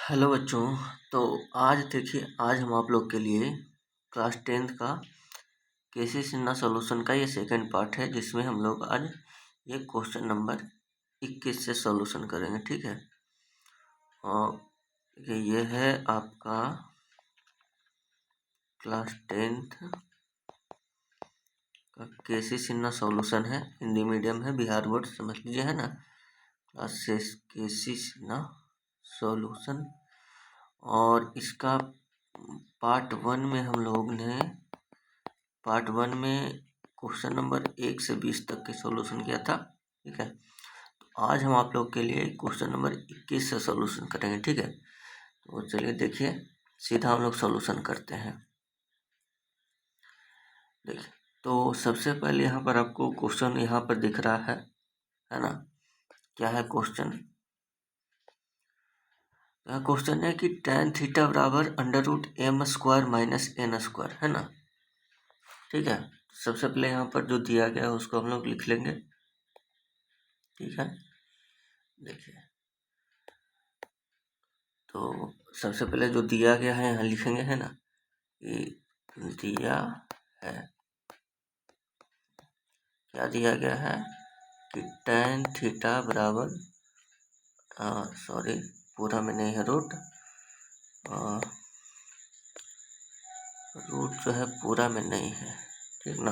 Hello बच्चों। तो आज देखिए, आज हम आप लोग के लिए क्लास 10th का केसी सिन्हा सॉल्यूशन का ये सेकंड पार्ट है, जिसमें हम लोग आज ये क्वेश्चन नंबर 21 से सॉल्यूशन करेंगे। ठीक है। और ये है आपका क्लास 10th का केसी सिन्हा सॉल्यूशन है, हिंदी मीडियम है, बिहार बोर्ड समझ लीजिए, है ना। क्लास केसी सिन्हा सॉल्यूशन। और इसका पार्ट 1 में हम लोग ने पार्ट 1 में क्वेश्चन नंबर 1 से 20 तक के सॉल्यूशन किया था। ठीक है। तो आज हम आप लोग के लिए क्वेश्चन नंबर 21 से सॉल्यूशन करेंगे। ठीक है। तो चलिए देखिए, सीधा हम लोग सॉल्यूशन करते हैं। देखिए, तो सबसे पहले यहाँ पर आपको क्वेश्चन यहाँ पर दिख रहा है ना। क्या है क्वेश्चन? क्वेश्चन है कि tan थीटा बराबर √m² माइनस n², है ना। ठीक है। सबसे पहले यहाँ पर जो दिया गया है उसको हम लोग लिख लेंगे। ठीक है। देखिए, तो सबसे पहले जो दिया गया है यहाँ लिखेंगे, है ना। ये दिया है, क्या दिया गया है कि tan थीटा बराबर, सॉरी, पूरा में नहीं है, रूट जो है पूरा में नहीं है। ठीक ना।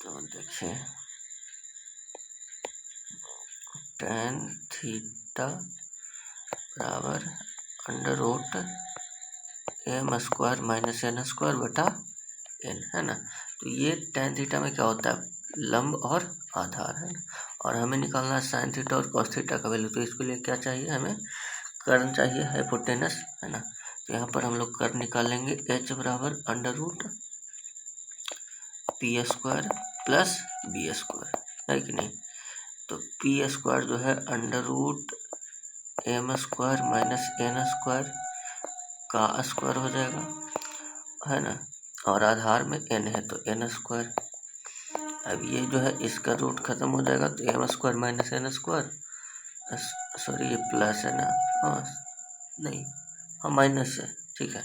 तो देखिए, tan थीटा बराबर √m² माइनस n² बटा n, है ना। तो ये tan थीटा में क्या होता है? लंब और आधार, है ना। और हमें निकालना है sin थीटा और cos थीटा का वैल्यू। तो इसके लिए क्या चाहिए? हमें कर्ण चाहिए, हाइपोटेनस, है ना। तो यहाँ पर हम लोग कर्ण निकालेंगे। h बराबर √p² प्लस b², है कि नहीं। तो p² जो है √m² माइनस n² का स्क्वायर हो जाएगा, है ना। और आधार में n है तो n²। अब ये जो है इसका रूट खत्म हो जाएगा तो m² माइनस n², सॉरी ये प्लस है ना, हाँ नहीं, हाँ माइनस है, ठीक है।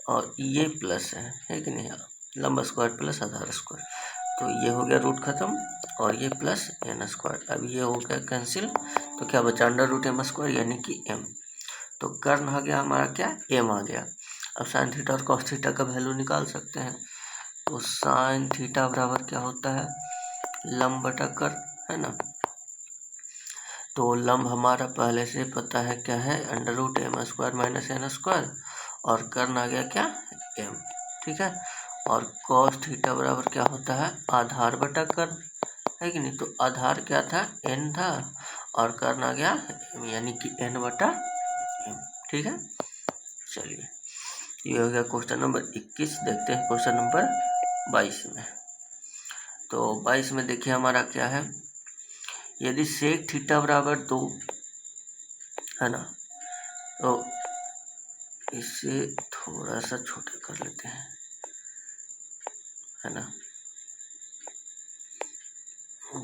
और ये प्लस है कि नहीं, लंबा स्क्वायर प्लस आधार स्क्वायर। तो ये हो गया रूट खत्म और ये प्लस n²। अब ये हो गया कैंसिल, तो क्या बचा? √m² यानी कि m। तो कर्ण आ गया हमारा, क्या? m आ गया। अब साइन थीटा और कॉस थीटा का वैल्यू निकाल सकते हैं। तो साइन थीटा बराबर क्या होता है? लंब बटा कर्ण, है ना। तो लंब हमारा पहले से पता है, क्या है? √m² minus n²। और कर्ण आ गया क्या? m। ठीक है। और कॉस थीटा बराबर क्या होता है? आधार बटा कर्ण, है कि नहीं। तो आधार क्या था? n था, और कर्ण आ गया m, यानी कि n बटा m। ठीक है। चलिए, ये हो गया क्वेश्चन नंबर 21। देखते हैं क्वेश्चन नंबर 22 में। तो 22 में देखिए हमारा क्या है। यदि सेक थीटा बराबर 2, है ना, तो इसे थोड़ा सा छोटा कर लेते हैं, है ना।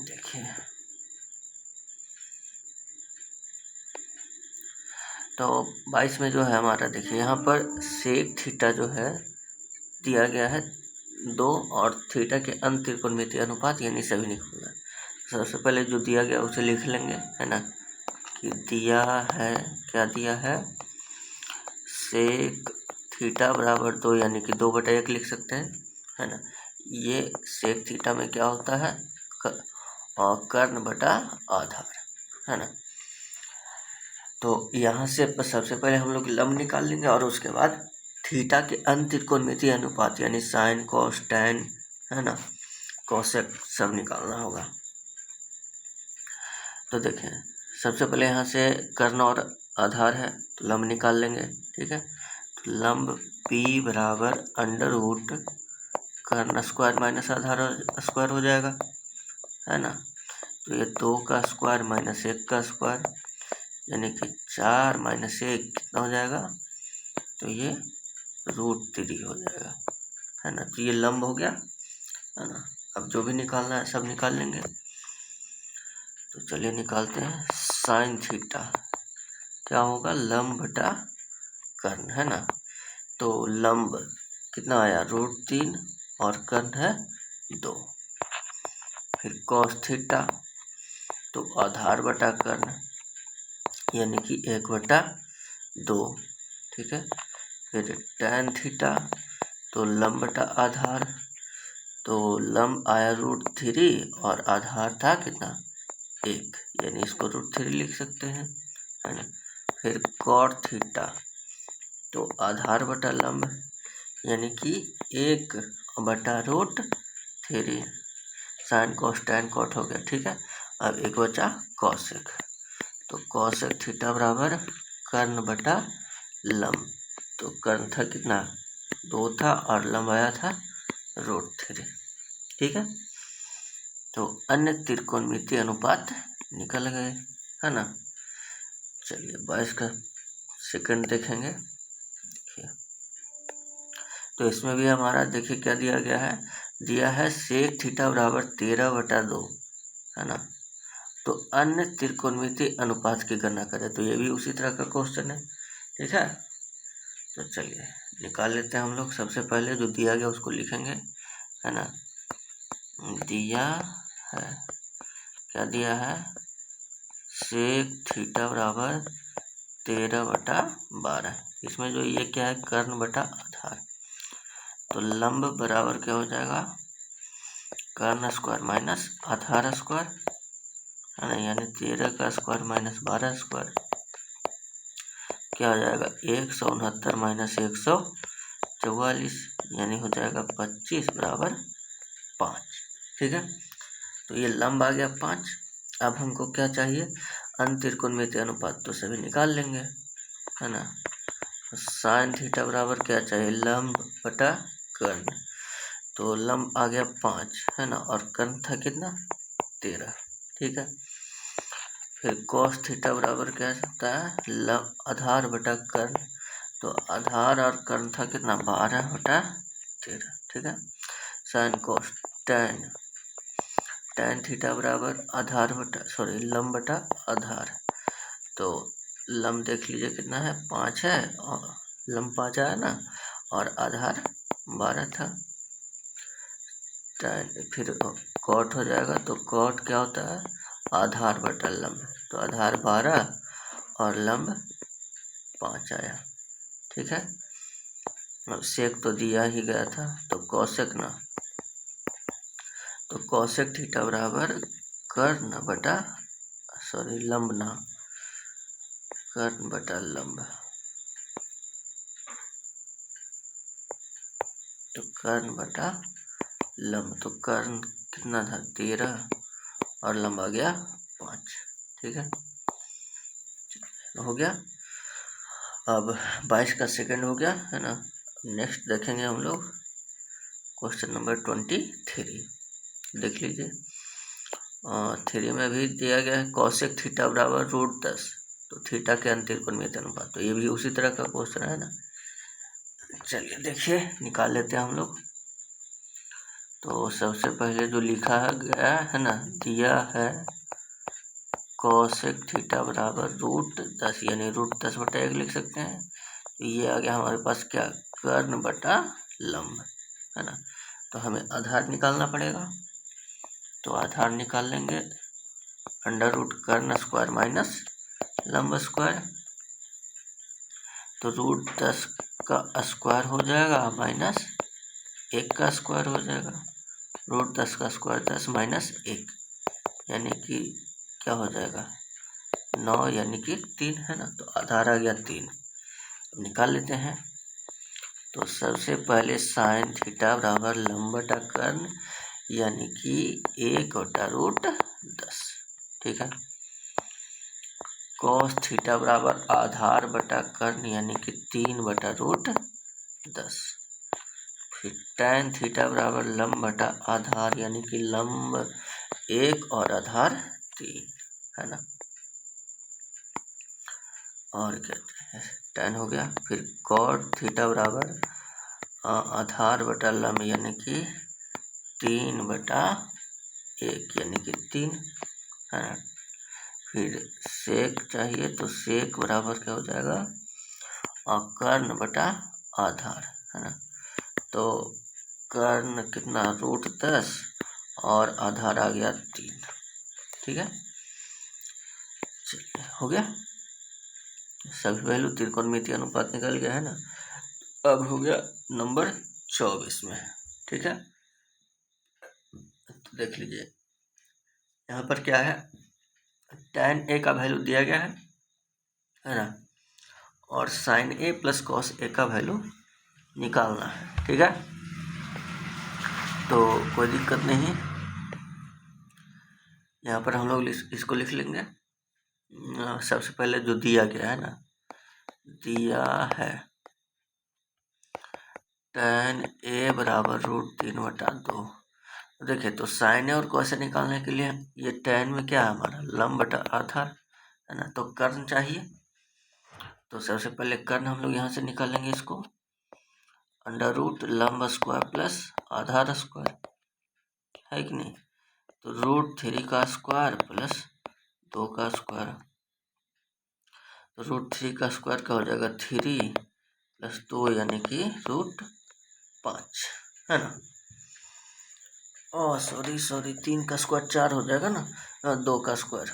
देखिए, तो 22 में जो है हमारा, देखिए यहाँ पर सेक थीटा जो है दिया गया है 2, और थीटा के अंत त्रिकोणमितीय अनुपात यानी सभी निकालना है। सबसे पहले जो दिया गया उसे लिख लेंगे, है ना, कि दिया है, क्या दिया है? सेक थीटा बराबर 2 यानी कि 2/1 लिख सकते हैं, है ना। ये सेक थीटा में क्या होता है? और कर्ण बटा आधार, है ना। तो यहाँ से सबसे पहले हम लोग लंब निकाल लेंगे, और उसके बाद थीटा के अंत त्रिकोणमितीय अनुपात यानी साइन, कॉस, टैन, है ना, कोसेक सब निकालना होगा। तो देखें, सबसे पहले यहाँ से कर्ण और आधार है तो लंब निकाल लेंगे। ठीक है। तो लंब p बराबर कर्ण स्क्वायर माइनस आधार स्क्वायर हो जाएगा, है ना। तो ये 2 का स्क्वायर माइनस 1 का स्क्वायर, यानी कि 4 माइनस 1 कितना हो जाएगा? तो ये √3 हो जाएगा, है ना। तो ये लंब हो गया, है ना। अब जो भी निकालना है सब निकाल लेंगे। तो चलिए निकालते हैं। साइन थीटा क्या होगा, लंब बटा कर्ण, है ना। तो लंब कितना आया, √3 और कर्ण है 2। फिर कॉस थीटा, तो आधार बटा कर्ण यानी कि 1/2, ठीक है। फिर tan थीटा, तो लंब बटा आधार, तो लंब आया √3 और आधार था कितना, 1, यानी इसको √3 लिख सकते हैं, है ना। फिर cot थीटा, तो आधार बटा लंब यानी कि 1/√3, साइन कॉस टैन कॉट हो गया, ठीक है। अब एक बचा कॉसेक, तो कॉसेक थीटा बराबर कर्ण बटा लंब, तो कर्ण था कितना, 2 था और लंब आया था √3, ठीक है। तो अन्य त्रिकोणमितीय अनुपात निकल गए, है ना। चलिए 22 का सेकंड देखेंगे। देखिए, तो इसमें भी हमारा देखिए क्या दिया गया है, दिया है सेक थीटा बराबर 13/2, है ना। तो अन्य त्रिकोणमितीय अनुपात की गणना करें, तो ये भी उसी तरह का क्वेश्चन है, ठीक है। तो चलिए निकाल लेते हैं हम लोग। सबसे पहले जो दिया गया उसको लिखेंगे, है ना। दिया है, क्या दिया है, सेक थीटा बराबर 13/12, इसमें जो ये क्या है, कर्ण बटा आधार, तो लंब बराबर क्या हो जाएगा, कर्ण स्क्वायर माइनस आधार स्क्वायर, है ना, यानी 13 का स्क्वायर माइनस 12 स्क्वायर, क्या हो जाएगा, 169 माइनस 144, यानी हो जाएगा 25/5, ठीक है। तो ये लंब आ गया 5। अब हमको क्या चाहिए, अन्य त्रिकोणमितीय अनुपात, तो सभी निकाल लेंगे, है ना। साइन थीटा बराबर क्या चाहिए, लंब बटा कर्ण, तो लंब आ गया 5, है ना, और कर्ण था कितना, 13, ठीक है। फिर cos थीटा बराबर क्या सकता है, लंब आधार बटा कर्ण, तो आधार और कर्ण था कितना, 12/13, ठीक है। साइन cos tan थीटा बराबर आधार बटा लंब बटा आधार, तो लंब देख लीजिए कितना है, 5 है, और लंब 5 आया ना, और आधार 12 था। फिर कॉट हो जाएगा, तो कॉट क्या होता है, आधार बटा लंब, तो आधार 12 और लंब 5 आया, ठीक है। अब सेक तो दिया ही गया था, तो कौशिक ना, तो कौशिक थीटा बराबर कर्ण बटा लंब ना, कर्ण बटा लंब, तो कर्ण बटा लंब, तो कर्ण कितना था, 13 और लंब आ गया 5, ठीक है, हो गया। अब 22 का सेकंड हो गया, है ना। नेक्स्ट देखेंगे हम लोग क्वेश्चन नंबर 23, देख लीजिए। 3 में भी दिया गया है कौशिक थीटा बराबर √10, तो थीटा के अंतर त्रिकोणमितीय अनुपात, तो ये भी उसी तरह का क्वेश्चन है ना। चलिए देखिए निकाल लेते हैं हम लोग। तो सबसे पहले जो लिखा है गया है ना, दिया है कौशिक थीटा बराबर √10, यानी √10/1 लिख सकते हैं। तो ये आ गया हमारे पास क्या, कर्ण बटा लंब, है ना। तो हमें आधार निकालना पड़ेगा, तो आधार निकाल लेंगे, √ कर्ण स्क्वायर माइनस लंब स्क्वायर, तो √10 का स्क्वायर हो जाएगा माइनस 1 का स्क्वायर हो जाएगा, √10 का स्क्वायर 10 माइनस 1, यानी कि क्या हो जाएगा, 9, यानी कि 3, है ना। तो आधार आ गया 3, अब निकाल लेते हैं। तो सबसे पहले साइन थीटा बराबर लंब बटा कर्ण, यानी कि 1/√10, ठीक है। कॉस थीटा बराबर आधार बटा कर्ण, यानी कि 3/√10। फिर टैन थीटा बराबर लंब बटा आधार, यानी कि लंब 1 और आधार 3, है ना। और क्या टैन हो गया। फिर कॉट थीटा बराबर आधार बटा लंब, यानी कि 3/1, यानी कि 3, है ना। फिर सेक चाहिए तो सेक बराबर क्या हो जाएगा, कर्ण बटा आधार, है ना। तो कर्ण कितना, √10 और आधार आ गया 3। ठीक है, चलिए हो गया, सभी वैल्यू त्रिकोणमितीय अनुपात निकल गया, है ना। अब हो गया नंबर 24 में। ठीक है, तो देख लीजिए यहाँ पर क्या है, tan A का वैल्यू दिया गया है ना, और sin A plus cos A का वैल्यू निकालना है। ठीक है, तो कोई दिक्कत नहीं, यहाँ पर हम लोग इसको लिख लेंगे। सबसे पहले जो दिया गया है ना, दिया है tan A बराबर √3/2। देखिए तो साइन और cos निकालने के लिए ये tan में क्या है हमारा, लंब बटा आधार, है ना। तो कर्ण चाहिए, तो सबसे पहले कर्ण हम लोग यहाँ से निकालेंगे इसको, √ लंब स्क्वायर प्लस आधार स्क्वायर, है कि नहीं। तो √3 का स्क्वायर प्लस 2 का स्क्वायर, तो √3 का स्क्वायर क्या हो जाएगा, 3 प्लस 2 यानी कि √5, है ना। सॉरी 3 का स्क्वायर 4 हो जाएगा ना, 2 का स्क्वायर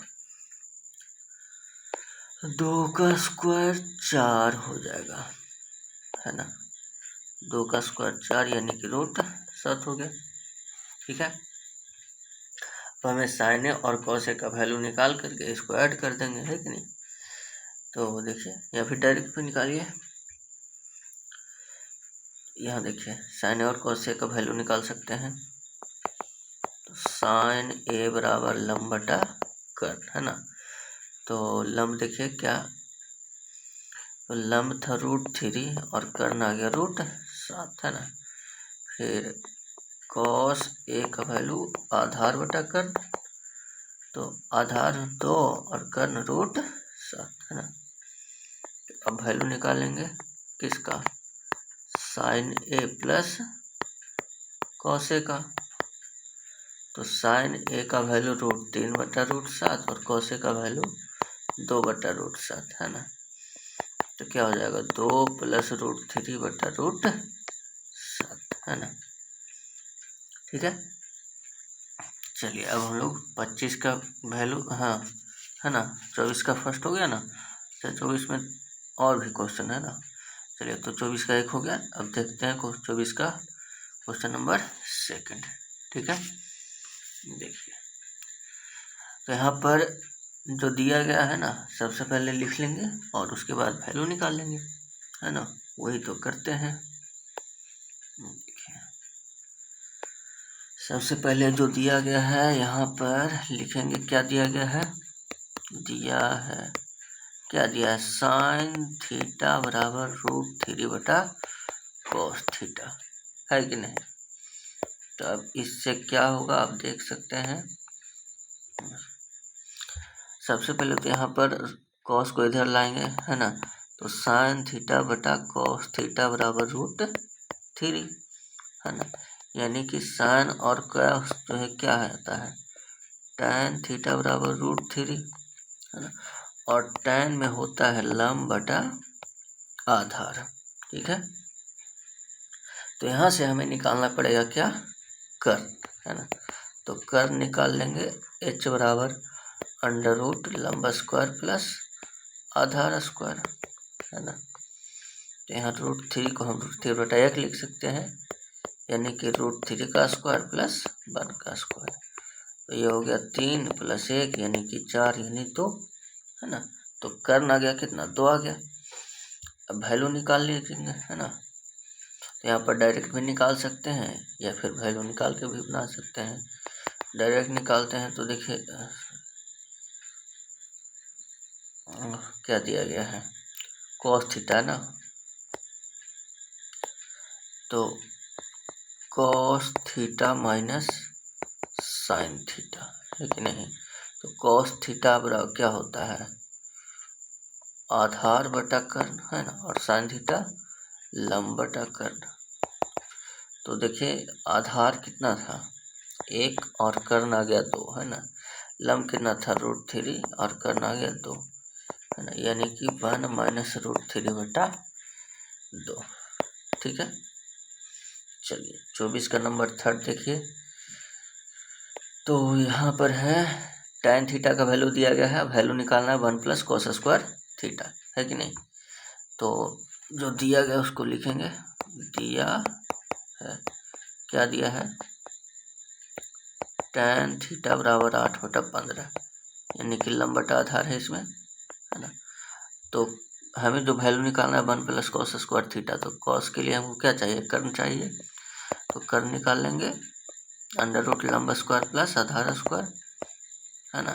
4 हो जाएगा, है ना। 2 का स्क्वायर 4 यानी कि √7 हो गया। ठीक है, तो हमें साइन ए और कॉस ए का वैल्यू निकाल करके इसको ऐड कर देंगे, है कि नहीं। तो देखिए, या फिर डायरेक्ट भी निकालिए, यहाँ देखिए साइन ए और कॉस ए का वैल्यू निकाल सकते हैं। तो साइन ए बराबर लंब बटा कर्ण, है ना। तो लंब देखिए क्या, तो लंब था √3 और कर्ण आ गया √7, है ना। फिर cos A का वैल्यू आधार बटा कर्ण, तो आधार 2 और कर्ण √7, है ना। अब वैल्यू निकालेंगे किसका, sine A plus cos A का। तो साइन A का वैल्यू √3/√7 और cos A का वैल्यू 2/√7, है ना। तो क्या हो जाएगा, 2 प्लस √3/√7, है ना। ठीक है, चलिए अब हम लोग 25 का वैल्यू, हाँ है ना, 24 का फर्स्ट हो गया ना, तो 24 में और भी क्वेश्चन है ना। चलिए तो 24 का एक हो गया, अब देखते हैं 24 का क्वेश्चन नंबर 2। ठीक है, देखिए तो यहाँ पर जो दिया गया है ना, सबसे पहले लिख लेंगे और उसके बाद वैल्यू निकाल लेंगे, है ना। वही तो करते हैं। देखिए सबसे पहले जो दिया गया है यहाँ पर लिखेंगे, क्या दिया गया है, दिया है क्या दिया है, साइन थीटा बराबर √3/cos थीटा, है कि नहीं। तो अब इससे क्या होगा आप देख सकते हैं, सबसे पहले तो यहाँ पर cos को इधर लाएंगे, है ना। तो साइन थीटा बटा cos थीटा बराबर √3, है ना। यानी कि साइन और cos जो है क्या आता है, tan थीटा बराबर √3, है ना। और tan में होता है लंब बटा आधार। ठीक है, तो यहाँ से हमें निकालना पड़ेगा क्या, कर्ण, है ना। तो कर्ण निकाल लेंगे, h बराबर √ लंब स्क्वायर प्लस आधार स्क्वायर, है ना। तो यहाँ √3 को हम √3/1 लिख सकते हैं, यानी कि √3 का स्क्वायर प्लस 1 का स्क्वायर। तो ये हो गया 3 + 1 यानी कि 4 यानी 2, है ना। तो कर्ण आ गया कितना, 2 आ गया। अब वैल्यू निकाल लेंगे, है ना। तो यहाँ पर डायरेक्ट भी निकाल सकते हैं या फिर वैल्यू निकाल के भी बना सकते हैं। डायरेक्ट निकालते हैं तो देखिए क्या दिया गया है, cos थीटा ना, तो cos theta minus sine theta, है कि नहीं। तो cos थीटा बराबर क्या होता है, आधार बटा कर्ण, है ना, और साइन थीटा लंब बटा कर्ण। तो देखिए आधार कितना था 1 और कर्ण आ गया 2, है ना। लंब कितना था √3 और कर्ण आ गया 2, है ना, यानी कि 1 माइनस √3/2। ठीक है, चलिए 24 का नंबर थर्ड देखिए। तो यहाँ पर है tan थीटा का वैल्यू दिया गया है, वैल्यू निकालना है 1 प्लस कॉस स्क्वायर थीटा, है कि नहीं। तो जो दिया गया उसको लिखेंगे, दिया है, क्या दिया है, tan थीटा बराबर 8/15, यानी कि लंब बटा आधार है इसमें, है ना। तो हमें जो वैल्यू निकालना है 1 प्लस कॉस स्क्वायर थीटा, तो कॉस के लिए हमको क्या चाहिए, कर्ण चाहिए, तो कर्ण निकाल लेंगे, अंडर रूट लंब स्क्वायर प्लस आधार स्क्वायर, है ना।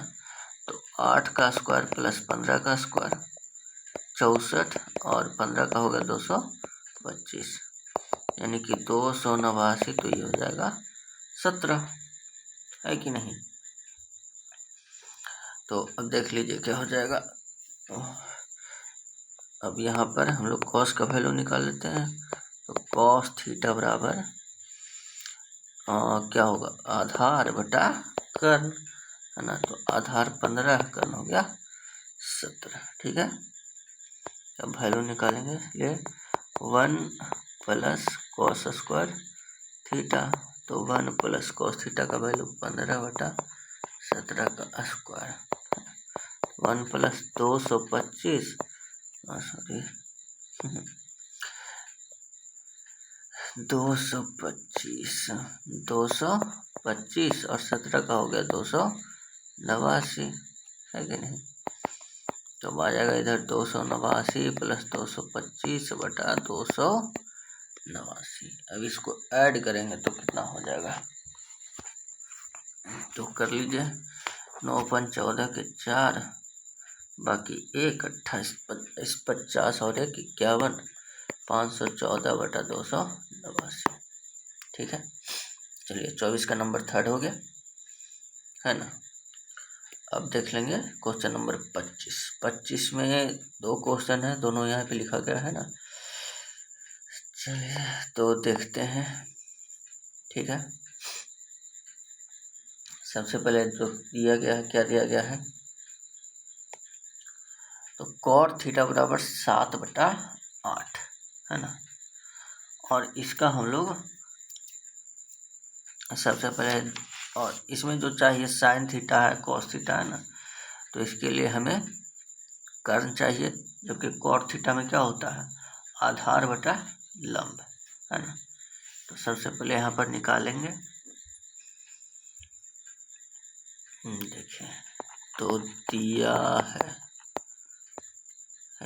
तो 8 का स्क्वायर प्लस 15 का स्क्वायर 64, और 15 का होगा 225, यानी कि 289, तो ये हो जाएगा 17, है कि नहीं। तो अब देख लीजिए क्या हो जाएगा। अब यहाँ पर हम लोग कॉस का वैल्यू निकाल लेते हैं, तो कॉस थीटा बराबर क्या होगा, आधार बटा कर्ण, है ना। तो आधार 15, कर्ण हो गया 17, ठीक है। अब वैल्यू निकालेंगे, ये 1 प्लस कॉस स्क्वायर थीटा, तो 1 प्लस कॉस थीटा का वैल्यू 15/17 का स्क्वायर, 1 प्लस 225, सॉरी 225, 225 और 17 का हो गया 289, है कि नहीं। तो आ जाएगा इधर 289 प्लस 225/289। अब इसको ऐड करेंगे तो कितना हो जाएगा, तो कर लीजिए, 9 × 14 के 4, बाकी 1 28 50 और 1 51, 514/289, ठीक है। चलिए 24 का नंबर थर्ड हो गया, है ना। अब देख लेंगे क्वेश्चन नंबर 25। 25 में 2 क्वेश्चन है, दोनों यहाँ पे लिखा गया है ना। चलिए तो देखते हैं, ठीक है। सबसे पहले जो दिया गया है, क्या दिया गया है, तो cot थीटा बराबर 7/8, है ना। और इसका हम लोग सबसे पहले, और इसमें जो चाहिए साइन थीटा है, कॉस थीटा है ना, तो इसके लिए हमें कर्ण चाहिए, जबकि कॉट थीटा में क्या होता है, आधार बटा लंब, है ना। तो सबसे पहले यहाँ पर निकालेंगे, देखिए तो दिया है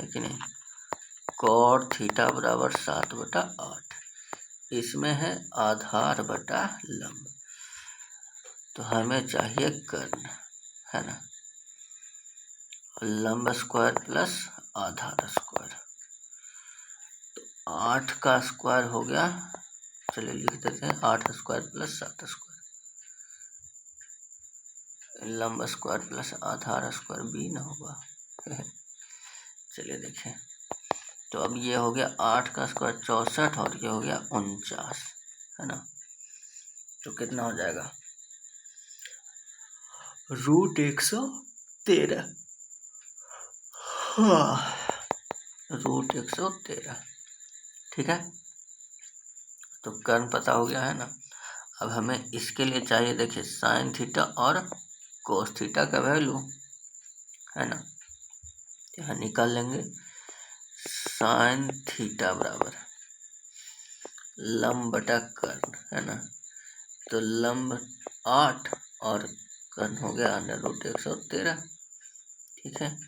कि नहीं, कॉट थीटा बराबर 7/8, इसमें है आधार बटा लंब, तो हमें चाहिए कर्ण, है ना, लंब स्क्वायर प्लस आधार स्क्वायर, तो 8 का स्क्वायर हो गया, चलिए लिख देते हैं 8 स्क्वायर प्लस 7 स्क्वायर, लंब स्क्वायर प्लस आधार स्क्वायर भी ना होगा चलिए देखें, तो अब ये हो गया 8 का स्क्वायर 64, और ये हो गया 49, है ना। तो कितना हो जाएगा, √113, √113, ठीक है। तो कर्ण पता हो गया है ना। अब हमें इसके लिए चाहिए, देखिए साइन थीटा और कोस थीटा का वैल्यू, है ना। यहाँ निकाल लेंगे, साइन थीटा बराबर लंब बटा कर्ण, है ना। तो लंब 8 और कर्ण हो गया √113, ठीक है।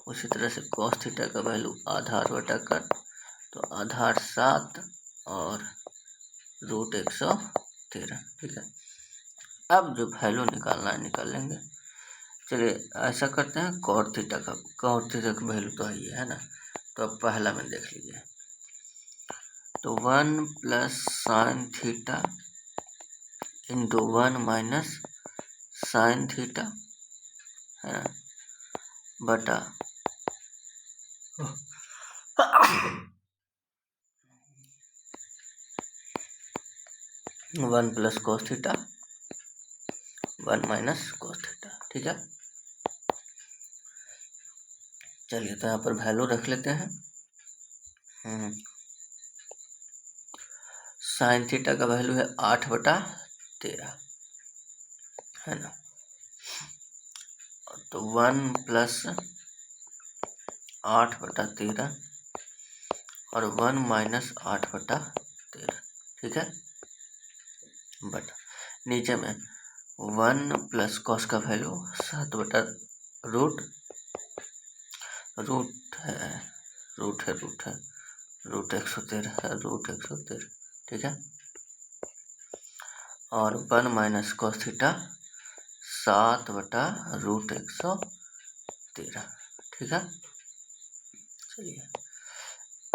उसी तरह से कॉस थीटा का वैल्यू आधार बटा कर्ण, तो आधार 7 और √113, ठीक है। अब जो वैल्यू निकालना है निकाल लेंगे। चलिए ऐसा करते हैं, कॉट थीटा का वैल्यू तो है ना। तो अब पहला में देख लीजिए, तो 1 plus sine theta into 1 minus sine theta, है ना, बटा 1 plus cos theta 1 minus cos theta, ठीक है। चलिए तो यहाँ पर वैल्यू रख लेते हैं। साइन थीटा का वैल्यू है 8/13, है ना। तो 1 + 8/13 और 1 - 8/13, ठीक है। बट नीचे में 1 + कॉस का वैल्यू 7/रूट है रूट 113 है, रूट 113, ठीक है। और 1 - cos थीटा 7/रूट 113, ठीक है। चलिए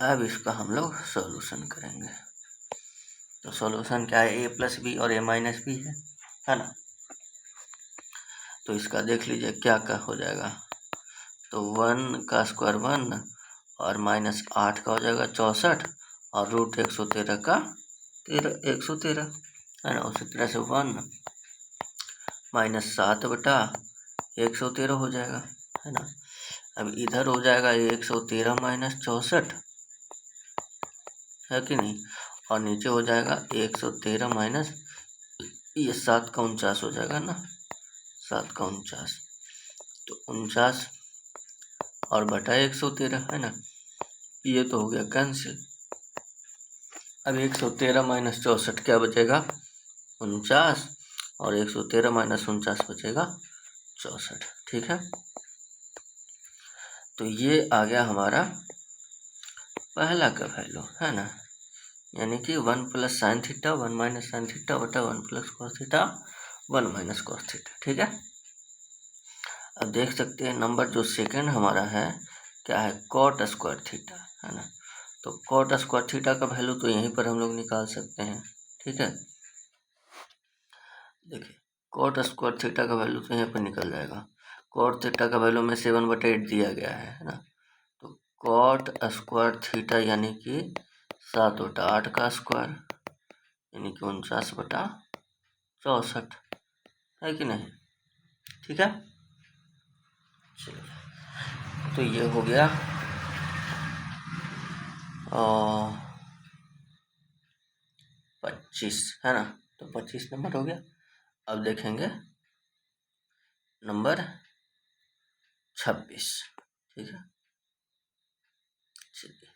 अब इसका हम लोग सॉल्यूशन करेंगे। तो सॉल्यूशन क्या है, a + b और a - b है ना। तो इसका देख लीजिए क्या क्या हो जाएगा। तो 1 का स्क्वायर 1 और -8 का हो जाएगा 64 और रूट 113 का 113, है ना। उसी तरह से 1 - 7/113 हो जाएगा, है ना। अब इधर हो जाएगा 113 - 64, है कि नहीं। और नीचे हो जाएगा 113 माइनस ये 7 का 49 हो जाएगा ना, 7 का 49, तो 49 और बटा 113, है ना। ये तो हो गया कैंसिल। अब 113 - 64 क्या बचेगा, 49, और 113 - 49 बचेगा 64, ठीक है। तो ये आ गया हमारा पहला का वैल्यू, है ना। यानी कि 1 + sin थीटा 1 - sin थीटा बटा 1 + cos थीटा 1 - cos थीटा, ठीक है। अब देख सकते हैं नंबर जो सेकंड हमारा है क्या है, cot स्क्वायर थीटा, है ना। तो cot स्क्वायर थीटा का वैल्यू तो यहीं पर हम लोग निकाल सकते हैं, ठीक है। देखिए cot स्क्वायर थीटा का वैल्यू तो यहाँ पर निकल जाएगा। cot थीटा का वैल्यू में 7/8 दिया गया है ना। तो cot स्क्वायर थीटा यानी कि 7/8 का स्क्वायर यानी कि 49/64, है कि नहीं, ठीक है। चलिए तो ये हो गया 25, है ना। तो 25 नंबर हो गया। अब देखेंगे नंबर 26, ठीक है। चलिए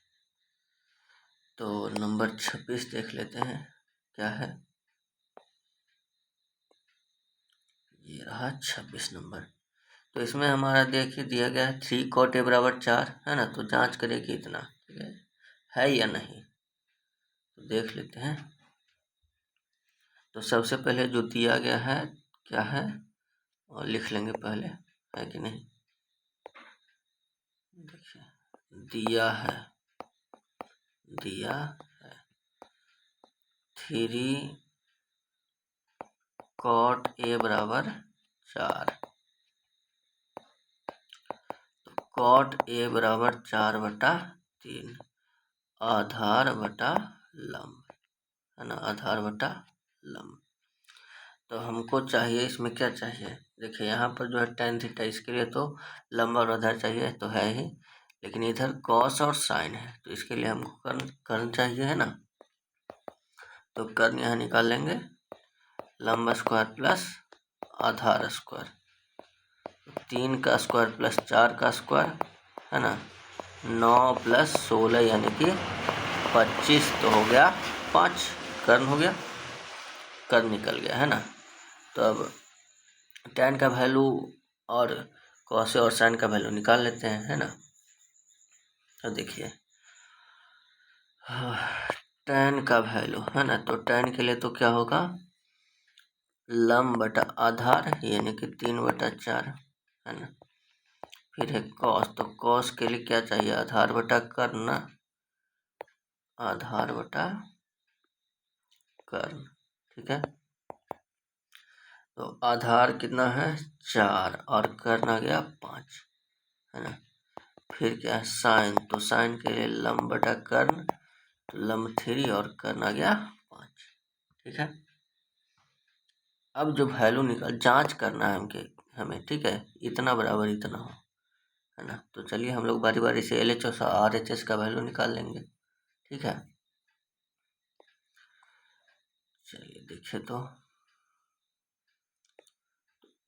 तो नंबर 26 देख लेते हैं क्या है। ये रहा 26 नंबर। तो इसमें हमारा देखिए दिया गया है 3 cot a = 4, है ना। तो जांच करें कि इतना ठीक है या नहीं, तो देख लेते हैं। तो सबसे पहले जो दिया गया है क्या है, और लिख लेंगे पहले, है कि नहीं। देखिए दिया है 3 cot a = 4, तो cot a = 4/3 आधार बटा लंब, है ना, आधार बटा लंब। तो हमको चाहिए इसमें क्या चाहिए, देखिए यहाँ पर जो है tan थीटा, इसके लिए तो लंब और आधार चाहिए तो है ही, लेकिन इधर कॉस और साइन है, तो इसके लिए हमको कर्ण चाहिए, है ना। तो कर्ण यहाँ निकाल लेंगे, लंब स्क्वायर प्लस आधार स्क्वायर, 3 का स्क्वायर प्लस 4 का स्क्वायर, है ना। 9 + 16 यानी कि 25, तो हो गया 5, कर्ण हो गया, कर्ण निकल गया, है ना। तो अब tan का वैल्यू और cos और sin का वैल्यू निकाल लेते हैं, है ना। तो देखिए tan का वैल्यू, है ना, तो tan के लिए तो क्या होगा, लंब बटा आधार यानी कि 3/4, है ना। फिर है cos, तो cos के लिए क्या चाहिए, आधार बटा कर्ण, आधार बटा कर्ण, ठीक है। तो आधार कितना है 4 और कर्ण आ गया 5, है ना। फिर क्या है साइन, तो साइन के लिए लंब बटा कर्ण, तो लंब 3 और कर्ण आ गया 5, ठीक है। अब जो वैल्यू निकल जांच करना है हमके, हमें, ठीक है, इतना बराबर इतना हो, है ना। तो चलिए हम लोग बारी बारी से LHS और RHS का वैल्यू निकाल लेंगे, ठीक है। चलिए देखिए तो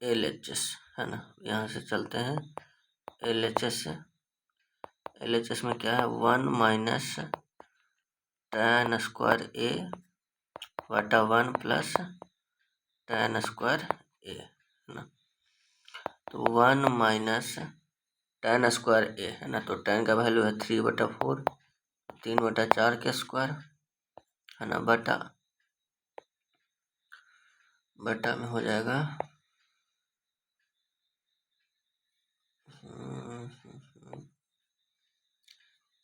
LHS, है ना, यहाँ से चलते हैं LHS से। LHS में क्या है, 1 माइनस tan स्क्वायर A बटा 1 प्लस tan स्क्वायर A, है ना। तो 1 माइनस tan स्क्वायर A, है ना, तो tan का वैल्यू है 3/4, 3/4 के स्क्वायर, है ना, बटा में हो जाएगा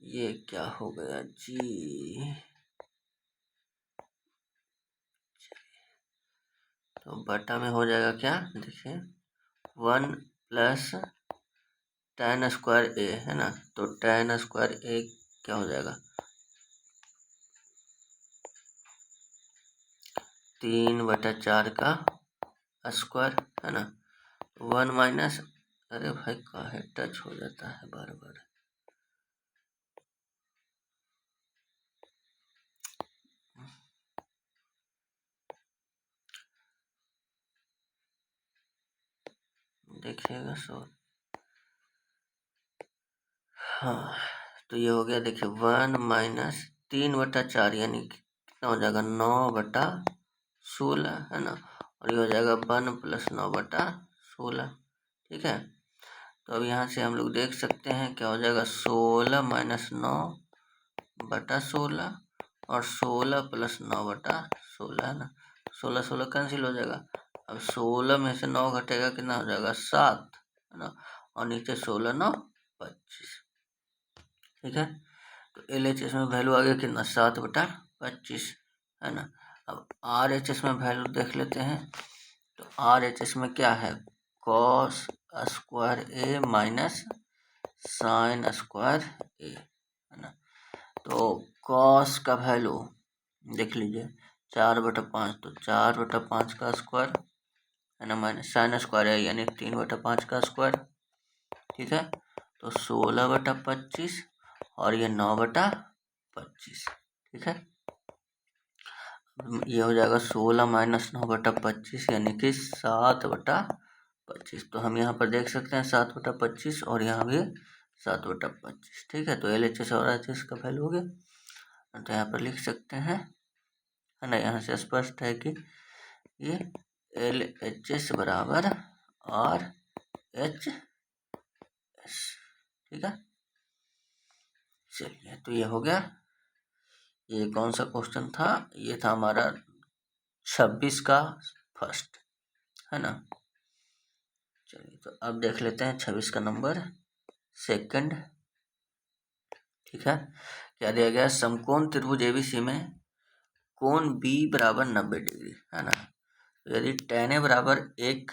ये क्या हो गया जी, तो बटा में हो जाएगा क्या, देखिए 1 प्लस tan स्क्वायर A, है ना, तो tan स्क्वायर A क्या हो जाएगा, 3/4 का स्क्वायर, है ना, 1 माइनस, अरे भाई काहे टच हो जाता है बार बार, देखिएगा सो, हाँ, तो ये हो गया, देखिए 1 माइनस 3/4 यानी कितना हो जाएगा, 9/16, है ना, और ये हो जाएगा 1 प्लस 9/16, ठीक है। तो अब यहाँ से हम लोग देख सकते हैं क्या हो जाएगा, 16 माइनस 9/16 और 16 प्लस 9/16, है ना, 16 16 कैंसिल हो जाएगा। अब 16 में से 9 घटेगा, कितना हो जाएगा, 7, है ना, और नीचे 16 9 25, ठीक है। तो LHS में वैल्यू आ गया कितना, 7/25, है ना। अब RHS में वैल्यू देख लेते हैं, तो RHS में क्या है, cos square A minus sine square A, है ना। तो cos का वैल्यू देख लीजिए 4/5, तो 4/5 का स्क्वायर, है ना, माइनस साइन स्क्वायर है यानी 3/5 का स्क्वायर, ठीक है। तो 16/25 और ये 9/25, ठीक है। ये हो जाएगा 16 माइनस 9/25 यानी कि 7/25, तो हम यहाँ पर देख सकते हैं 7/25 और यहाँ भी 7/25, ठीक है। तो LHS और RHS का वैल्यू हो गया, तो यहाँ पर लिख सकते हैं, है ना, यहाँ से स्पष्ट है कि ये LHS बराबर RHS, ठीक है। चलिए तो ये हो गया, ये कौन सा क्वेश्चन था, ये था हमारा 26 का फर्स्ट, है ना। चलिए तो अब देख लेते हैं 26 का नंबर सेकंड, ठीक है। क्या दिया गया, समकोण त्रिभुज ABC में कोण B बराबर 90 डिग्री, है ना। तो यदि tan A बराबर 1,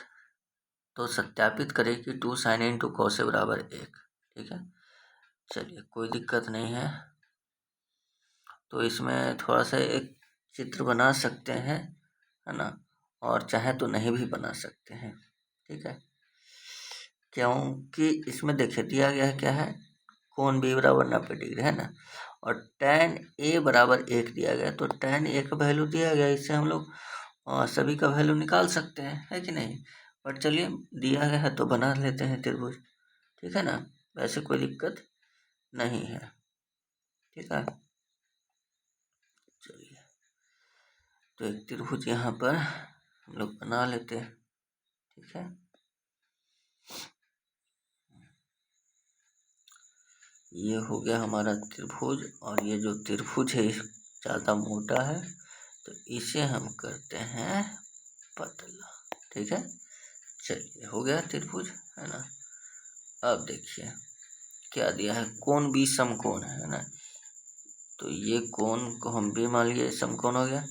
तो सत्यापित करें कि 2 sin A into cos A बराबर 1, ठीक है। चलिए कोई दिक्कत नहीं है, तो इसमें थोड़ा सा एक चित्र बना सकते हैं, है ना, और चाहे तो नहीं भी बना सकते हैं, ठीक है। क्योंकि इसमें देखिए दिया गया है क्या है, कोण B बराबर 90 डिग्री, है ना, और tan A बराबर 1 दिया गया, तो tan A का वैल्यू दिया गया, इससे हम लोग सभी का वैल्यू निकाल सकते हैं, है कि नहीं। बट चलिए दिया गया है तो बना लेते हैं त्रिभुज, ठीक है ना, वैसे कोई दिक्कत नहीं है, ठीक है। चलिए तो एक त्रिभुज यहाँ पर हम लोग बना लेते हैं, ठीक है। ये हो गया हमारा त्रिभुज, और ये जो त्रिभुज है ज़्यादा मोटा है, तो इसे हम करते हैं पतला, ठीक है। चलिए हो गया त्रिभुज, है ना। अब देखिए क्या दिया है, कोण B समकोण है ना, तो ये कोण को हम B मान लिए समकोण हो गया,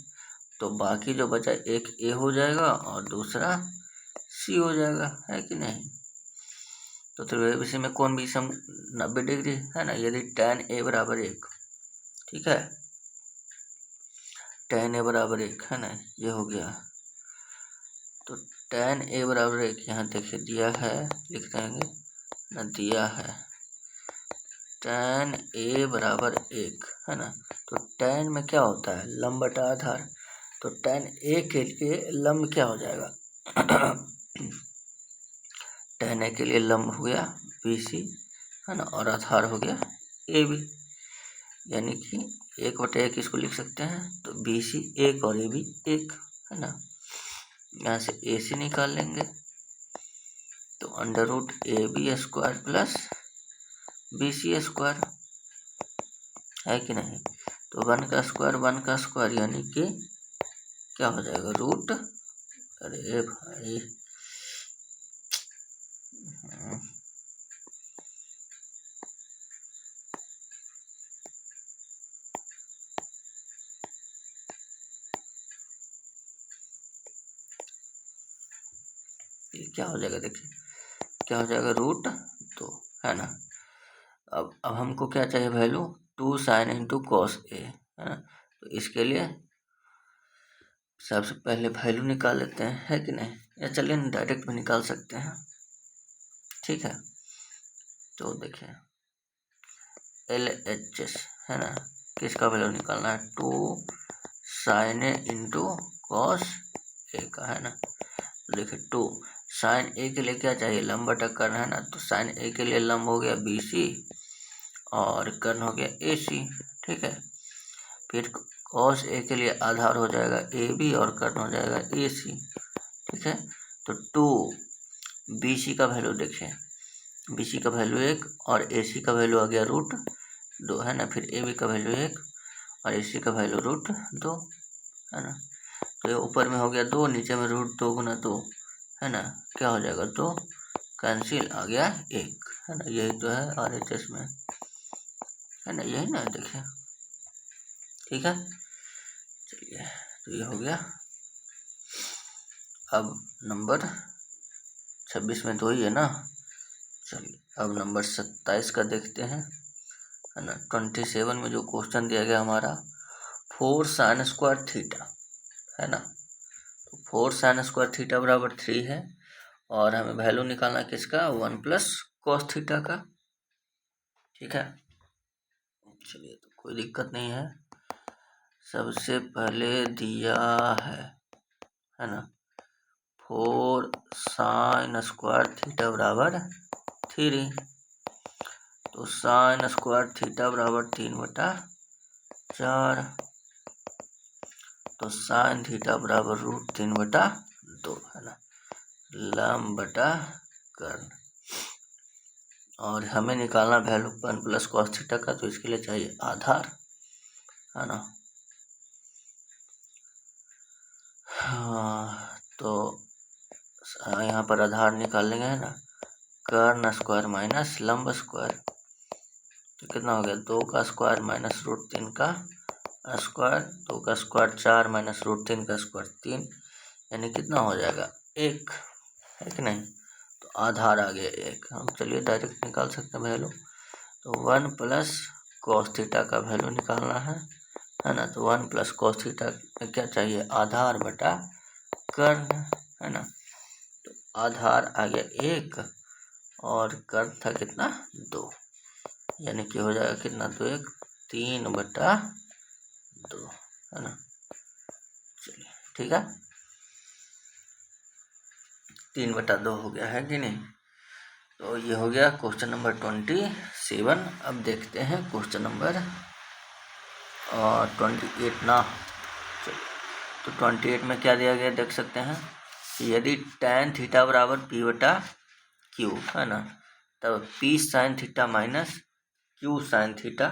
तो बाकी जो बचा एक A हो जाएगा और दूसरा C हो जाएगा, है कि नहीं। तो त्रिभुज ABC में कोण B सम 90 डिग्री, है ना, यदि tan A बराबर 1, ठीक है, tan A बराबर 1, है ना, ये हो गया, तो tan a बराबर 1 यहाँ देखिए दिया है, लिख देंगे ना, दिया है tan a बराबर 1 है ना। तो tan में क्या होता है, लंब बटा आधार। तो tan a के लिए लंब क्या हो जाएगा tan a के लिए लंब हो गया BC है ना, और आधार हो गया AB, यानी कि 1/1 इसको लिख सकते हैं। तो BC 1 और AB 1 है ना। यहाँ से AC निकाल लेंगे तो √AB² प्लस BC² है कि नहीं। तो 1 का स्क्वायर यानी कि क्या हो जाएगा रूट, अरे भाई ये क्या हो जाएगा, देखिए क्या हो जाएगा रूट 2 है ना। अब हमको क्या चाहिए value, 2 sin into cos A है ना। तो इसके लिए सबसे पहले वैल्यू निकाल लेते हैं, है कि नहीं, या चलिए डायरेक्ट भी निकाल सकते हैं, ठीक है। तो देखिए LHS है ना, किसका वैल्यू निकालना है, 2 sin A into cos A का है ना। तो देखिए 2 sin ए के लिए क्या चाहिए, लंब बटा कर्ण है ना। तो sin ए के लिए लंब हो गया BC और कर्ण हो गया AC, ठीक है। फिर cos ए के लिए आधार हो जाएगा AB और कर्ण हो जाएगा AC, ठीक है। तो 2 BC का वैल्यू देखिए, BC का वैल्यू 1 और AC का वैल्यू आ गया √2 है ना। फिर AB का वैल्यू 1 और AC का वैल्यू √2 है ना। तो ये ऊपर में हो गया 2, नीचे में √2 गुना 2 है ना, क्या हो जाएगा 2 कैंसिल, आ गया 1 है ना। यही तो है RHS में है ना, यही ना, देखिए ठीक है। चलिए तो ये हो गया। अब नंबर 26 में 2 ही है ना। चलिए अब नंबर 27 का देखते हैं है ना। 27 में जो क्वेश्चन दिया गया हमारा 4 sin² थीटा है ना। तो 4 sin² थीटा बराबर 3 है और हमें वैल्यू निकालना किसका, 1 प्लस कॉस थीटा का, ठीक है। चलिए तो कोई दिक्कत नहीं है। सबसे पहले दिया है ना 4 sin² थीटा बराबर 3। तो sin² थीटा बराबर 3/4। तो sin थीटा बराबर √3/2 है ना, लंब बटा कर्ण। और हमें निकालना वैल्यू 1 प्लस कॉस थीटा का, तो इसके लिए चाहिए आधार है ना। हाँ तो यहाँ पर आधार निकाल लेंगे है ना, कर्ण स्क्वायर माइनस लंब स्क्वायर। तो कितना हो गया, 2 का स्क्वायर माइनस √3 का स्क्वायर, 2 का स्क्वायर 4 माइनस √3 का स्क्वायर 3, यानी कितना हो जाएगा 1, है कि नहीं। तो आधार आ गया 1। हम चलिए डायरेक्ट निकाल सकते हैं वैल्यू। तो 1 प्लस कॉस थीटा का वैल्यू निकालना है ना। तो 1 प्लस कॉस थीटा में क्या चाहिए, आधार बटा कर्ण है ना। तो आधार आ गया 1 और कर्ण था कितना 2, यानी कि हो जाएगा कितना 2 1 3/2 है ना। चलिए ठीक है, 3/2 हो गया, है कि नहीं। तो ये हो गया क्वेश्चन नंबर 27। अब देखते हैं क्वेश्चन नंबर 28 ना। तो 28 में क्या दिया गया देख सकते हैं, यदि tan थीटा बराबर P/Q है ना, तब P sin theta minus Q sin theta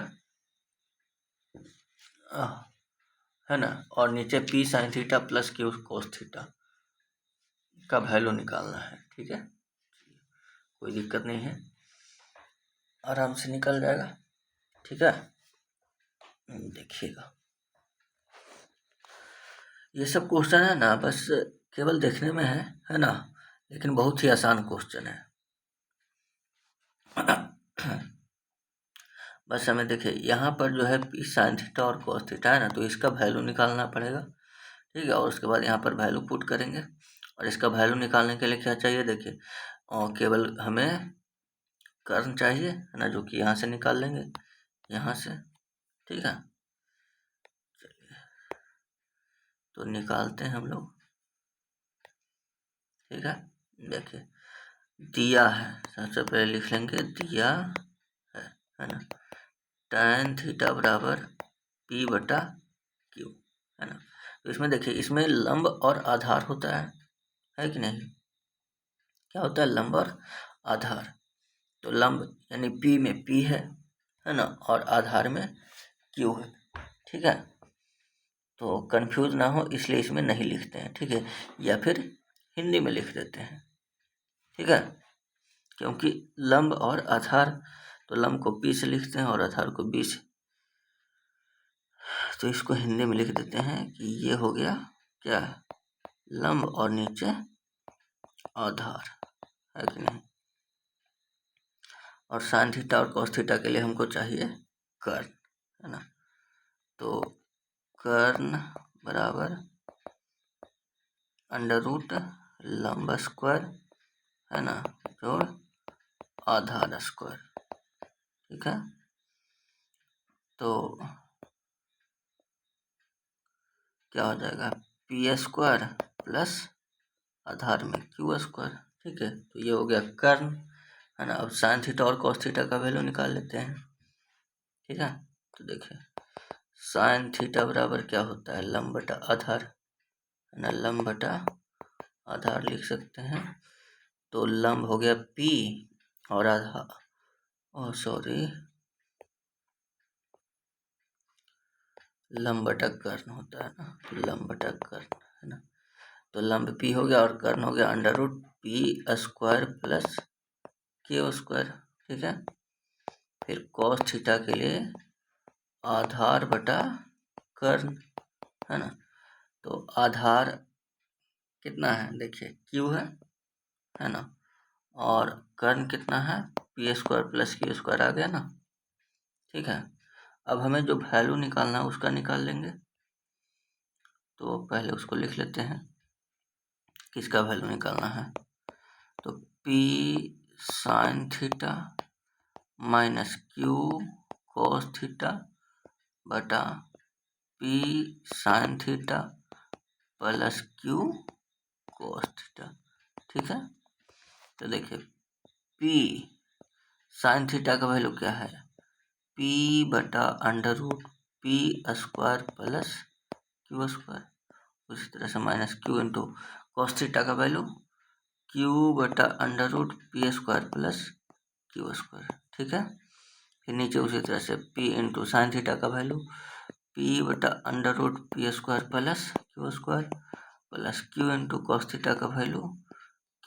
है ना, और नीचे P sin theta plus Q cos theta का वैल्यू निकालना है, ठीक है। कोई दिक्कत नहीं है, आराम से निकल जाएगा, ठीक है। देखिएगा ये सब क्वेश्चन है ना, बस केवल देखने में है ना, लेकिन बहुत ही आसान क्वेश्चन है। बस हमें देखिए यहाँ पर जो है P sin थीटा और cos थीटा है ना, तो इसका वैल्यू निकालना पड़ेगा, ठीक है। और उसके बाद यहाँ पर वैल्यू पुट करेंगे और इसका वैल्यू निकालने के लिए क्या चाहिए देखिए, और केवल हमें कर्ण चाहिए है ना, जो कि यहाँ से निकाल लेंगे, यहाँ से, ठीक है। तो निकालते हैं हम लोग, ठीक है। देखिए दिया है, सबसे पहले लिख लेंगे दिया है ना, tan थीटा बराबर P बटा Q, है ना। तो इसमें देखिए, इसमें लंब और आधार होता है कि नहीं, क्या होता है, लंब और आधार। तो लंब यानी P में P है ना, और आधार में Q है, ठीक है। तो कंफ्यूज ना हो इसलिए इसमें नहीं लिखते हैं, ठीक है, या फिर हिंदी में लिख देते हैं, ठीक है। क्योंकि लंब और आधार, तो लंब को P से लिखते हैं और आधार को B से, तो इसको हिंदी में लिख देते हैं कि ये हो गया क्या, लंब और नीचे आधार, है कि नहीं। और साइन थीटा और कॉस थीटा के लिए हमको चाहिए कर्ण, है ना। तो कर्ण बराबर अंडर रूट लंब स्क्वायर, है ना, जोड़ आधार स्क्वायर, ठीक है। तो क्या हो जाएगा, पी स्क्वायर प्लस आधार में क्यू स्क्वायर, ठीक है। तो ये हो गया कर्ण, है ना। अब साइन थीटा और कॉस थीटा का वैल्यू निकाल लेते हैं, ठीक है। तो देखिए साइन थीटा बराबर क्या होता है, लंब बटा आधार, है ना, लंब बटा आधार लिख सकते हैं। तो लंब हो गया P और आधार, सॉरी, लंब बटा कर्ण होता है ना, लंब बटा कर्ण, है ना। तो लंब P हो गया और कर्ण हो गया under root P square plus Q square, ठीक है। फिर कॉस थीटा के लिए आधार बटा कर्ण, है ना। तो आधार कितना है देखिए, Q है ना, और कर्ण कितना है, P square plus Q square आ गया ना, ठीक है। अब हमें जो वैल्यू निकालना है उसका निकाल लेंगे। तो पहले उसको लिख लेते हैं, किसका वैल्यू निकालना है। तो P sine theta minus Q cos theta बटा P sine theta plus Q cos theta, ठीक है। तो देखिए P साइन थीटा का वैल्यू क्या है, P बटा under root P square plus Q square, उसी तरह से minus Q into cos theta का वैल्यू Q बटा under root P square plus Q square, ठीक है। फिर नीचे उसी तरह से P इंटू साइन थीटा का वैल्यू P बटा under root P square plus Q square plus Q into cos theta का वैल्यू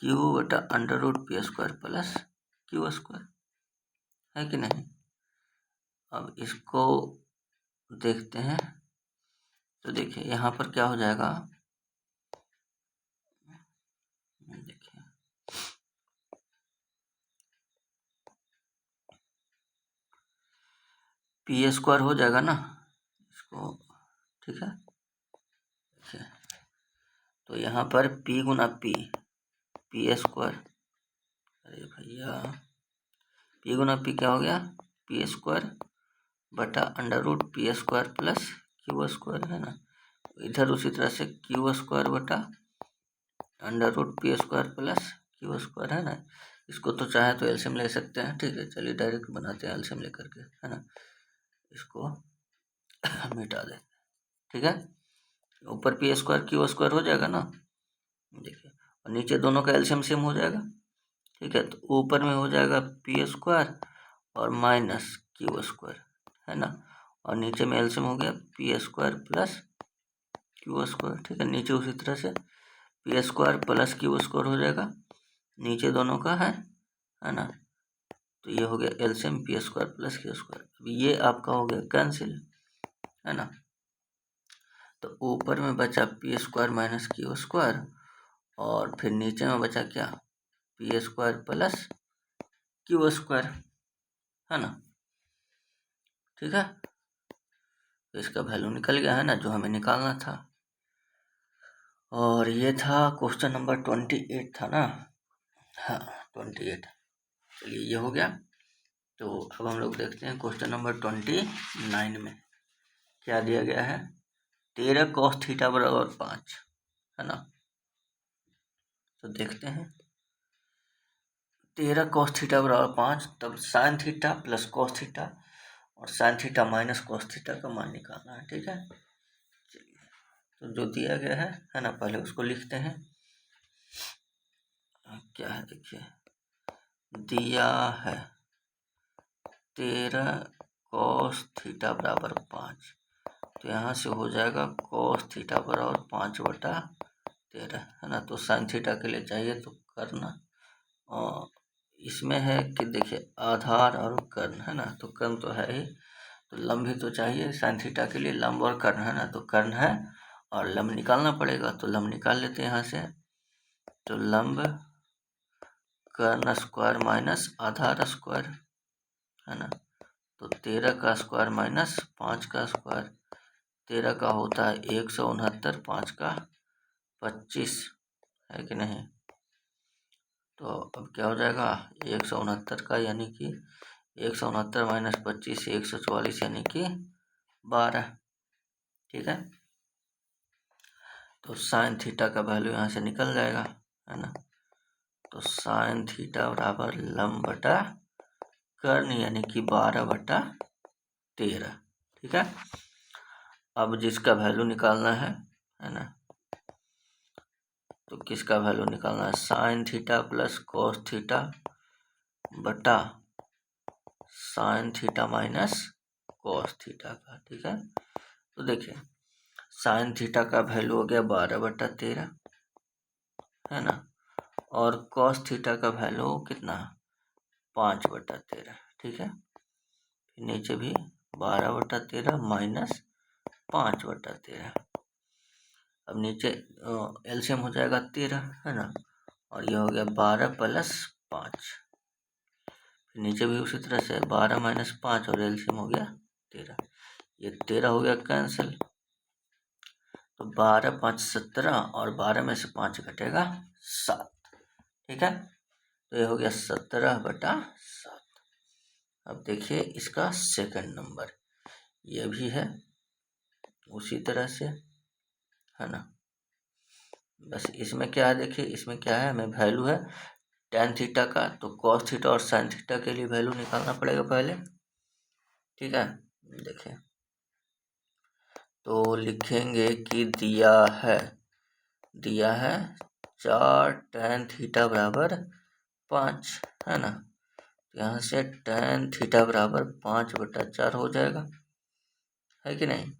Q बटा under root P square plus Q square, है कि नहीं। अब इसको देखते हैं, तो देखिए यहाँ पर क्या हो जाएगा, देखिए P स्क्वायर हो जाएगा ना इसको, ठीक है। देखिए तो यहाँ पर P गुना P स्क्वायर, अरे भैया P गुना P क्या हो गया, P स्क्वायर बटा under root P square plus Q square, है ना। इधर उसी तरह से Q स्क्वायर बटा under root P square plus Q square, है ना। इसको तो चाहे तो एलसीएम ले सकते हैं, ठीक है। चलिए डायरेक्ट बनाते हैं एलसीएम लेकर के, है ना। इसको मिटा दें, ठीक है। ऊपर P स्क्वायर Q स्क्वायर हो जाएगा ना, देखिए, और नीचे दोनों का एलसीएम सेम हो जाएगा, ठीक है। तो ऊपर में हो जाएगा P स्क्वायर और माइनस Q स्क्वायर, है ना, और नीचे में एलसीएम हो गया P square plus Q square, ठीक है। नीचे उसी तरह से P square plus Q square हो जाएगा, नीचे दोनों का है ना। तो ये हो गया LCM P square plus Q square. अब ये आपका हो गया कैंसिल, है ना। तो ऊपर में बचा P square minus Q square, और फिर नीचे में बचा क्या, P square plus Q square, है ना, ठीक है। तो इसका वैल्यू निकल गया, है ना, जो हमें निकालना था। और ये था क्वेश्चन नंबर 28 था ना। हाँ 28। चलिए ये हो गया। तो अब हम लोग देखते हैं क्वेश्चन नंबर 29 में क्या दिया गया है। 13 cos थीटा बराबर 5 है ना। तो देखते हैं 13 cos थीटा बराबर 5, तब sine theta plus cos theta और sine theta minus cos theta का मान निकालना है। ठीक है, चलिए तो जो दिया गया है ना, पहले उसको लिखते हैं। क्या है देखिए, दिया है 13 cos थीटा बराबर 5, तो यहाँ से हो जाएगा cos थीटा बराबर 5/13 है ना। तो साइन थीटा के लिए चाहिए तो करना, और इसमें है कि देखिए आधार और कर्ण है ना, तो कर्ण तो है ही, तो लंब भी तो चाहिए साइन थीटा के लिए, लंब और कर्ण है ना। तो कर्ण है और लंब निकालना पड़ेगा, तो लंब निकाल लेते हैं यहाँ से। तो लंब कर्ण स्क्वायर माइनस आधार स्क्वायर है ना। तो 13 का स्क्वायर माइनस 5 का स्क्वायर, 13 का होता है 169, 5 का 25 है कि नहीं। तो अब क्या हो जाएगा 169 का, यानी कि 169 माइनस 25 144 यानी कि 12। ठीक है, तो साइन थीटा का वैल्यू यहाँ से निकल जाएगा है ना। तो साइन थीटा बराबर लंब बटा कर्ण यानी कि 12/13। ठीक है, अब जिसका वैल्यू निकालना है ना, तो किसका वैल्यू निकालना है, sine theta plus cos theta बटा sine theta minus cos theta का। ठीक है, तो देखिए साइन थीटा का वैल्यू हो गया 12/13 है ना, और कॉस थीटा का वैल्यू कितना 5/13। ठीक है, फिर नीचे भी 12/13 माइनस 5/13। अब नीचे एलसीएम हो जाएगा 13 है ना, और ये हो गया 12 प्लस 5। फिर नीचे भी उसी तरह से 12 माइनस 5 और एलसीएम हो गया 13। ये 13 हो गया कैंसिल, तो 12 5 17 और 12 में से 5 घटेगा 7। ठीक है, तो ये हो गया 17/7। अब देखिए इसका सेकंड नंबर, ये भी है उसी तरह से है ना। बस इसमें क्या है देखिए, इसमें क्या है, हमें वैल्यू है tan थीटा का, तो cos थीटा और sin थीटा के लिए वैल्यू निकालना पड़ेगा पहले। ठीक है, देखिए तो लिखेंगे कि दिया है 4 tan थीटा बराबर 5 है ना। यहाँ से tan थीटा बराबर 5/4 हो जाएगा, है कि नहीं,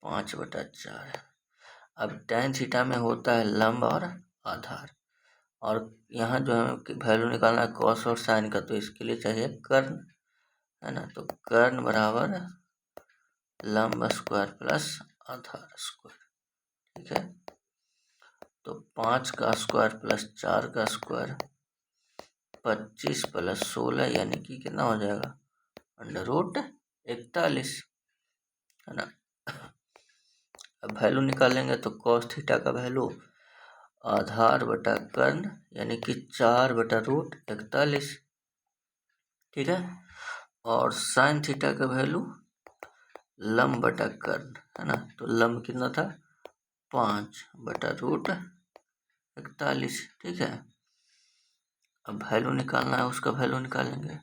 5/4। अब tan थीटा में होता है लंब और आधार, और यहाँ जो हमें वैल्यू निकालना है cos और sin का, तो इसके लिए चाहिए कर्ण है ना। तो कर्ण बराबर लंब स्क्वायर प्लस आधार स्क्वायर। ठीक है, तो 5 का स्क्वायर प्लस 4 का स्क्वायर 25 प्लस 16 यानी कि कितना हो जाएगा √41 है ना। अब वैल्यू निकालेंगे तो cos थीटा का वैल्यू आधार बटा कर्ण यानी कि 4/√41। ठीक है, और साइन थीटा का वैल्यू लंब बटा कर्ण है ना। तो लंब कितना था 5/√41। ठीक है, अब वैल्यू निकालना है, उसका वैल्यू निकालेंगे।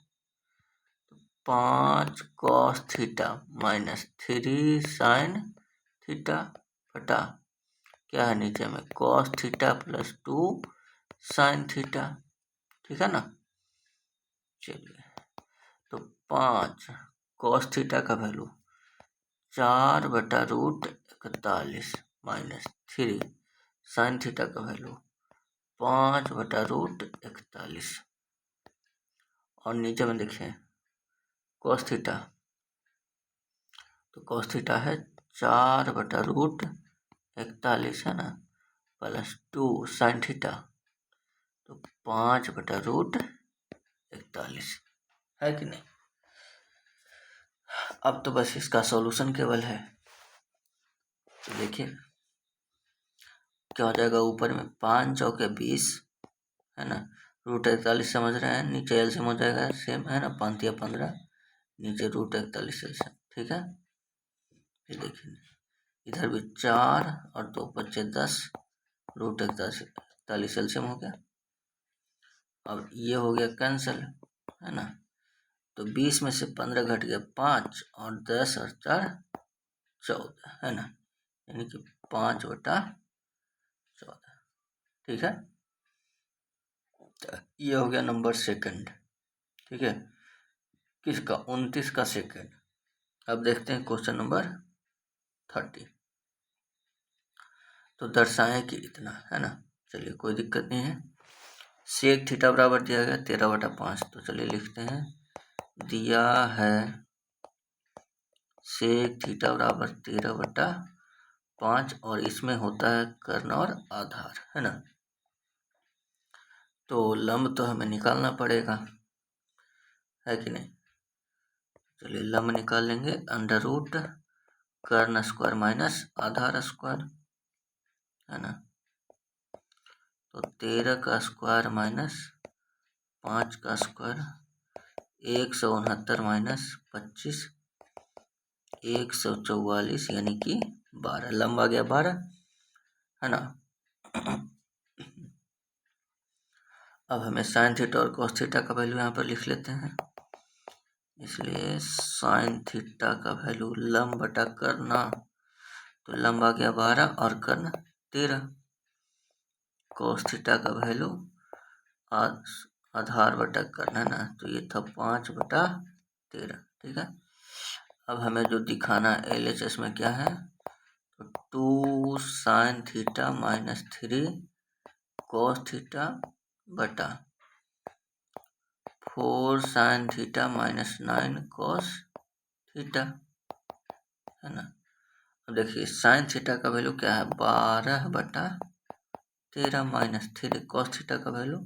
5 cos theta minus 3 sine theta बटा क्या है नीचे में cos theta plus 2 sine theta. ठीक है ना, चलिए तो 5 cos थीटा का वैल्यू 4/√41 माइनस 3 साइन थीटा का वैल्यू 5/√41, और नीचे में देखिए cos थीटा, तो cos थीटा है 4/√41 है ना, प्लस 2 साइन थीटा, तो 5/√41 है कि नहीं। अब तो बस इसका सॉल्यूशन केवल है, तो देखिए क्या हो जाएगा, ऊपर में 5 चौके 20, है ना, √41 समझ रहे हैं, नीचे एलसीएम हो जाएगा सेम, है ना, 5 या 15, नीचे √41 एलसीएम, ठीक है। फिर देखिए इधर भी 4 और 2 बचे 10, √41 एलसीएम हो गया। अब ये हो गया कैंसिल, है ना, तो 20 में से 15 घट गया 5, और 10 और 4 14, है ना, यानी कि 5/14, ठीक है। तो ये हो गया नंबर सेकंड, ठीक है, किसका, 29 का सेकंड। अब देखते हैं क्वेश्चन नंबर 30। तो दर्शाएं कि इतना, है ना, चलिए कोई दिक्कत नहीं है। सेक थीटा बराबर दिया गया 13/5, तो चलिए लिखते हैं, दिया है सेक थीटा बराबर 13/5, और इसमें होता है कर्ण और आधार, है ना। तो लंब तो हमें निकालना पड़ेगा, है कि नहीं। चलिए लंब निकाल लेंगे, √ कर्ण स्क्वायर माइनस आधार स्क्वायर, है ना, तो 13 का स्क्वायर माइनस 5 का स्क्वायर, 169 माइनस 25, 144, यानी कि 12, लंब आ गया 12, है ना। अब हमें साइन थीटा और कॉस थीटा का वैल्यू यहाँ पर लिख लेते हैं, इसलिए साइन थीटा का वैल्यू लंब बटा कर्ण, तो लंब आ गया 12 और कर्ण 13, कॉस थीटा का वैल्यू आधार बटा कर्ण, है ना, तो ये था 5/13, ठीक है। अब हमें जो दिखाना है LHS में क्या है, तो 2 sign theta minus 3 cos theta बटा 4 sign theta minus 9 cos theta, है ना। अब देखिए साइन थीटा का वैल्यू क्या है, 12/13 माइनस 3, कॉस थीटा का वैल्यू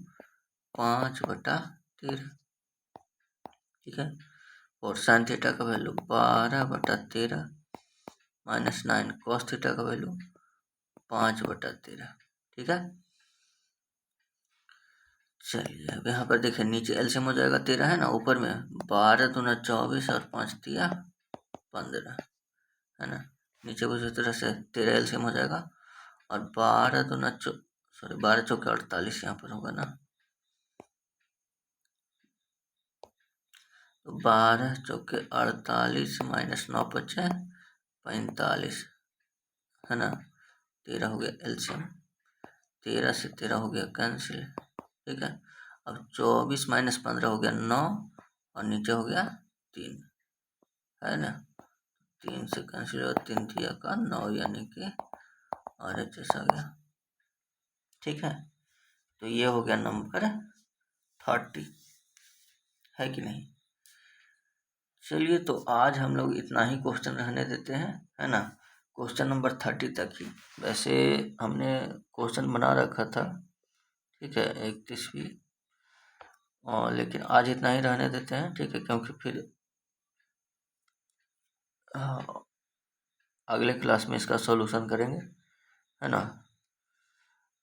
5/13, ठीक है, और साइन थीटा का वैल्यू 12/13 माइनस 9, कॉस थीटा का वैल्यू 5/13, ठीक है। चलिए अब यहाँ पर देखिए नीचे एलसीएम हो जाएगा 13, है ना, ऊपर में 12 दूना 24 और 5 तिया 15, है ना, नीचे कुछ इस तरह से 13 एलसीएम हो जाएगा, और 12 चौके 48 यहाँ पर होगा ना, तो 12 चौके 48 माइनस 9 बचे 45, है ना, 13 हो गया एलसीएम, 13 से 13 हो गया कैंसिल, ठीक है। अब 24 माइनस 15 हो गया 9, और नीचे हो गया 3, है ना, 3 से कैंसिल हो, 3 3 का 9, यानी कि RHS आ गया, ठीक है। तो ये हो गया नंबर 30, है कि नहीं। चलिए तो आज हम लोग इतना ही क्वेश्चन रहने देते हैं, है ना, क्वेश्चन नंबर 30 तक ही। वैसे हमने क्वेश्चन बना रखा था, ठीक है, 31वीं, और लेकिन आज इतना ही रहने देते हैं, ठीक है, क्योंकि फिर अगले क्लास में इसका सॉल्यूशन करेंगे, है ना।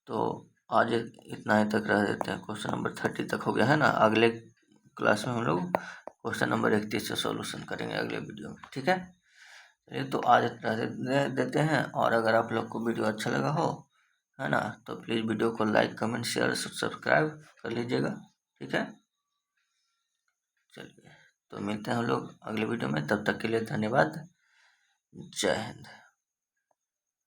तो आज इतना ही तक रह देते हैं, क्वेश्चन नंबर 30 तक हो गया, है ना। अगले क्लास में हम लोग क्वेश्चन नंबर 31 से सॉल्यूशन करेंगे अगले वीडियो में, ठीक है। चलिए तो आज इतना देते हैं, और अगर आप लोग को वीडियो अच्छा लगा हो, है ना, तो प्लीज़ वीडियो को लाइक कमेंट शेयर सब्सक्राइब कर लीजिएगा, ठीक है। चलिए तो मिलते हैं हम लोग अगले वीडियो में, तब तक के लिए धन्यवाद, जय हिंद।